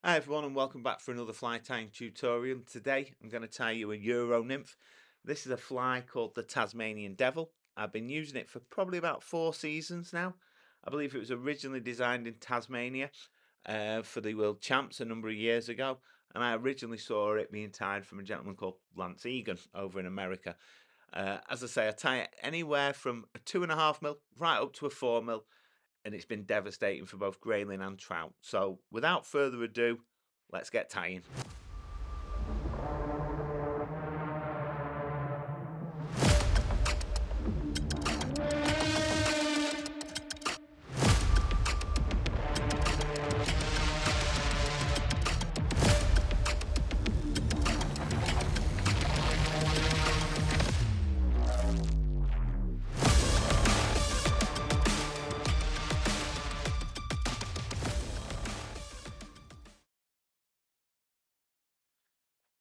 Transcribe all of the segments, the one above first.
Hi everyone and welcome back for another fly tying tutorial. Today I'm going to tie you a Euro Nymph. This is a fly called the Tasmanian Devil. I've been using it for probably about 4 seasons now. I believe it was originally designed in Tasmania for the World Champs a number of years ago, and I originally saw it being tied from a gentleman called Lance Egan over in America. As I say, I tie it anywhere from a 2.5 mil right up to a 4 mil, and it's been devastating for both grayling and trout. So without further ado, let's get tying.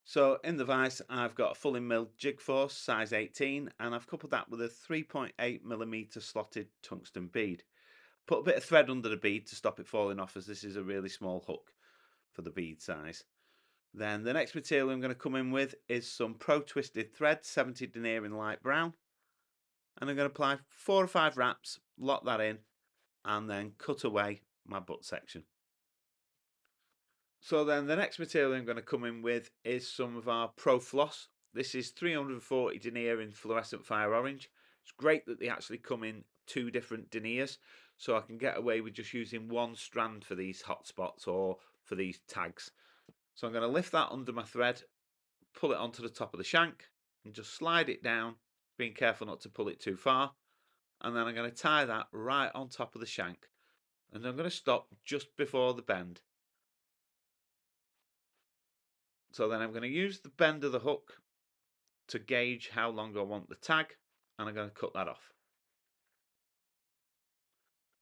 So in the vise, I've got a fully milled jig force, size 18, and I've coupled that with a 3.8mm slotted tungsten bead. Put a bit of thread under the bead to stop it falling off, as this is a really small hook for the bead size. Then the next material I'm going to come in with is some Pro Twisted thread, 70 denier in light brown. And I'm going to apply 4 or 5 wraps, lock that in, and then cut away my butt section. So then the next material I'm going to come in with is some of our Pro Floss. This is 340 denier in fluorescent fire orange. It's great that they actually come in 2 different deniers, so I can get away with just using one strand for these hot spots or for these tags. So I'm going to lift that under my thread, pull it onto the top of the shank, and just slide it down, being careful not to pull it too far. And then I'm going to tie that right on top of the shank. And I'm going to stop just before the bend. So then I'm going to use the bend of the hook to gauge how long I want the tag, and I'm going to cut that off.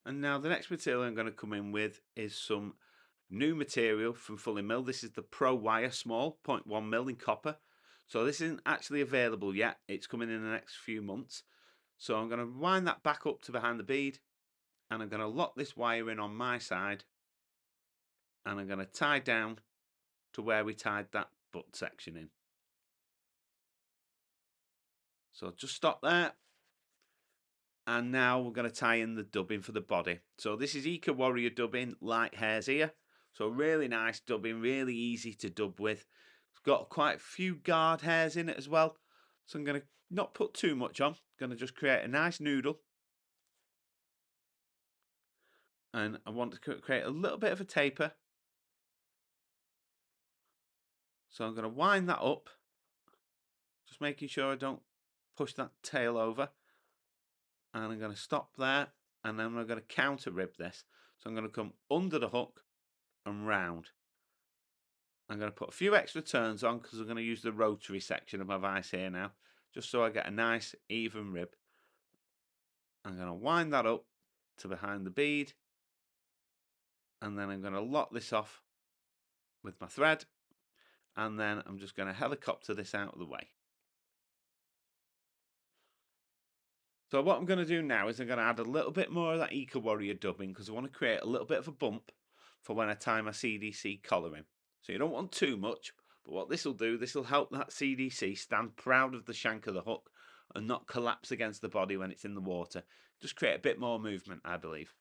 And now the next material I'm going to come in with is some new material from Fully Mill. This is the Pro Wire Small 0.1mm in copper. So this isn't actually available yet. It's coming in the next few months. So I'm going to wind that back up to behind the bead, and I'm going to lock this wire in on my side, and I'm going to tie down to where we tied that butt section in. So just stop there. And now we're going to tie in the dubbing for the body. So this is Eco Warrior dubbing, light hairs here. So really nice dubbing, really easy to dub with. It's got quite a few guard hairs in it as well. So I'm going to not put too much on. I'm going to just create a nice noodle. And I want to create a little bit of a taper. So I'm going to wind that up. Just making sure I don't push that tail over. And I'm going to stop there. And then I'm going to counter rib this. So I'm going to come under the hook and round. I'm going to put a few extra turns on because I'm going to use the rotary section of my vise here now, just so I get a nice even rib. I'm going to wind that up to behind the bead, and then I'm going to lock this off with my thread, and then I'm just going to helicopter this out of the way. So what I'm going to do now is I'm going to add a little bit more of that Eco Warrior dubbing, because I want to create a little bit of a bump for when I tie my CDC collar in. So you don't want too much, but what this will do, this will help that CDC stand proud of the shank of the hook and not collapse against the body when it's in the water. Just create a bit more movement, I believe.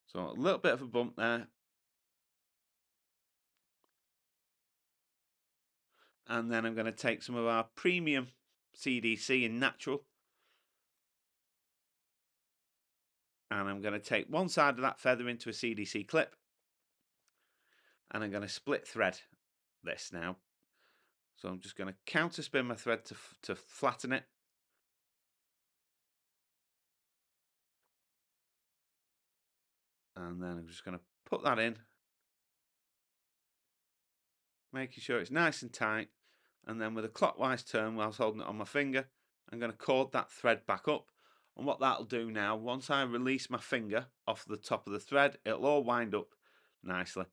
So a little bit of a bump there. And then I'm going to take some of our premium CDC in natural. And I'm going to take one side of that feather into a CDC clip. And I'm going to split thread this now. So I'm just going to counter spin my thread to flatten it. And then I'm just going to put that in, making sure it's nice and tight. And then with a clockwise turn whilst holding it on my finger, I'm going to cord that thread back up. And what that'll do now, once I release my finger off the top of the thread, it'll all wind up nicely.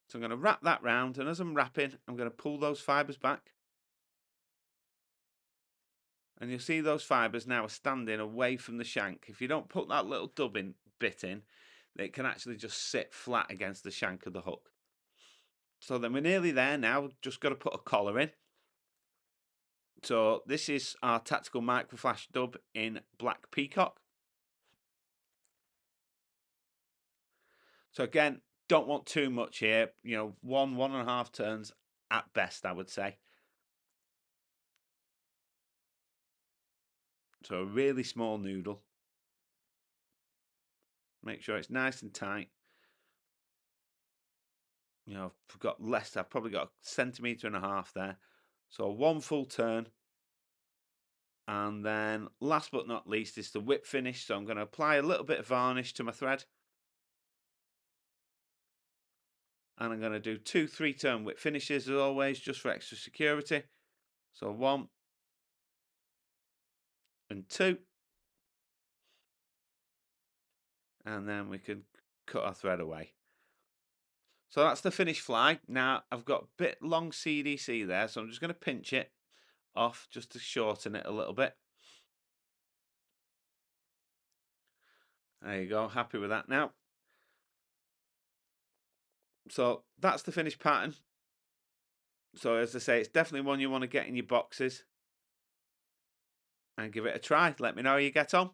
So I'm going to wrap that round, and as I'm wrapping, I'm going to pull those fibres back. And you'll see those fibres now are standing away from the shank. If you don't put that little dubbing bit in, it can actually just sit flat against the shank of the hook. So then we're nearly there now, just got to put a collar in. So this is our tactical microflash dub in Black Peacock. So again, don't want too much here, you know, 1.5 turns at best, I would say. So a really small noodle. Make sure it's nice and tight. You know, I've got less, I've probably got 1.5 centimeters there. So 1 full turn. And then last but not least is the whip finish. So I'm going to apply a little bit of varnish to my thread. And I'm going to do 2 3-turn whip finishes as always, just for extra security. So 1 and 2. And then we can cut our thread away. So that's the finished fly. Now I've got a bit long CDC there, so I'm just going to pinch it off just to shorten it a little bit. There you go, happy with that now. So that's the finished pattern. So as I say, it's definitely one you want to get in your boxes and give it a try. Let me know how you get on.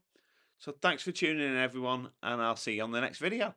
So thanks for tuning in, everyone, and I'll see you on the next video.